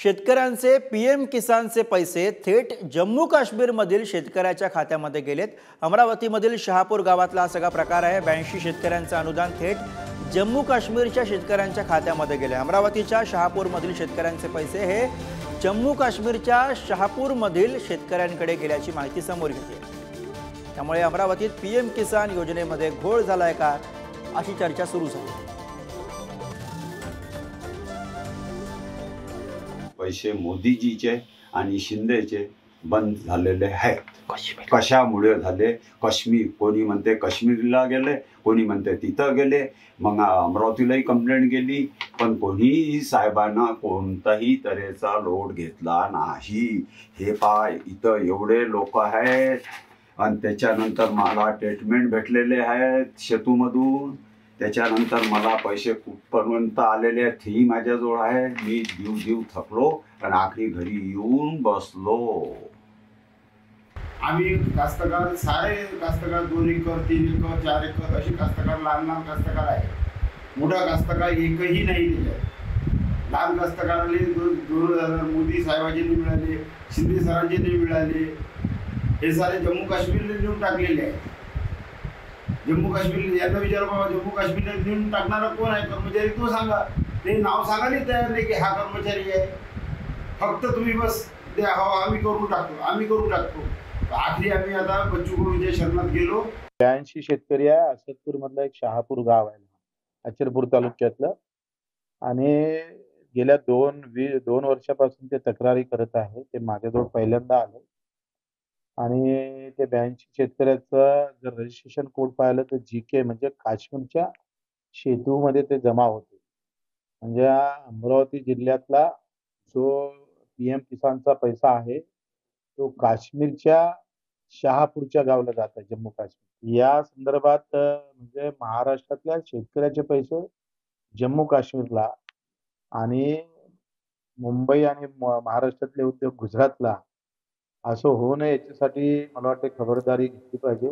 शेतकऱ्यांचे पीएम किसानचे पैसे थेट जम्मू काश्मीरमधील शेतकऱ्याच्या खात्यामध्ये गेलेत। अमरावतीमधील शहापूर गावातला हा सगळा प्रकार आहे। 82 शेतकऱ्यांचं अनुदान थेट जम्मू काश्मीरच्या शेतकऱ्यांच्या खात्यामध्ये गेले। अमरावतीच्या शहापूरमधील शेतकऱ्यांचे पैसे हे जम्मू काश्मीरच्या शहापूरमधील शेतकऱ्यांकडे गेल्याची माहिती समोर येते। त्यामुळे अमरावतीत पीएम किसान योजनेमध्ये घोळ झालाय का अशी चर्चा सुरू झाली। पैसे मोदीजीचे आणि शिंदेचे बंद झालेले आहेत। कशामुळे झाले? काश्मीर, कोणी म्हणते काश्मीरला गेले, कोणी म्हणते तिथं गेले। मग अमरावतीलाही कंप्लेंट गेली, पण कोणीही साहेबांना कोणताही तऱ्हेचा लोड घेतला नाही। हे पाय इथं एवढे लोक आहेत आणि त्याच्यानंतर मला ट्रीटमेंट भेटलेले आहेत शेतूमधून। त्याच्यानंतर मला पैसे कुठपर्यंत आलेले आहेत ही माझ्याजवळ आहे। मी जीव थकलो आणि आखरी घरी येऊन बसलो। आम्ही कास्तकार, सारे कास्तकार 2 एकर 3 एकर 4 एकर असे कास्तकार, लहान कास्तकार आहे। मोठा कास्तकार एकही नाही दिला। लहान कास्तकाराला 2000 मोदी साहेबांनी मिळाले, शिंदे सरांनी मिळाले। हे सारे जम्मू काश्मीरला नेऊन टाकलेले आहे। जम्मू काश्मीर यांना विचार बाबा, जम्मू काश्मीरला नेऊन टाकणारा कोण आहे? कर्मचारी तो सांगा। ते नाव सांगायला तयार नाही की हा कर्मचारी आहे। फक्त तुम्ही बस द्या, हो आम्ही करून टाकतो। आखरी आम्ही आता बच्चू कडूच्या शरणात गेलो। 82 शेतकरी आहे। असदपूर मधलं एक शहापूर गाव आहे, अचलपूर तालुक्यातलं, आणि गेल्या 2 वर्षापासून ते तक्रारी करत आहे। ते माझ्याजवळ पहिल्यांदा आले आणि ते 82 शेतकऱ्याचं जर रजिस्ट्रेशन कोड पाहिलं तर जीके म्हणजे काश्मीरच्या शेतूमध्ये ते जमा होते। म्हणजे अमरावती जिल्ह्यातला जो पीएम किसानचा पैसा आहे तो काश्मीरच्या शहापूरच्या गावाला जात आहे, जम्मू काश्मीर। या संदर्भात म्हणजे महाराष्ट्रातल्या शेतकऱ्याचे पैसे जम्मू काश्मीरला आणि मुंबई आणि महाराष्ट्रातले उद्योग गुजरातला असं होऊ नये याच्यासाठी मला वाटते खबरदारी घेतली पाहिजे।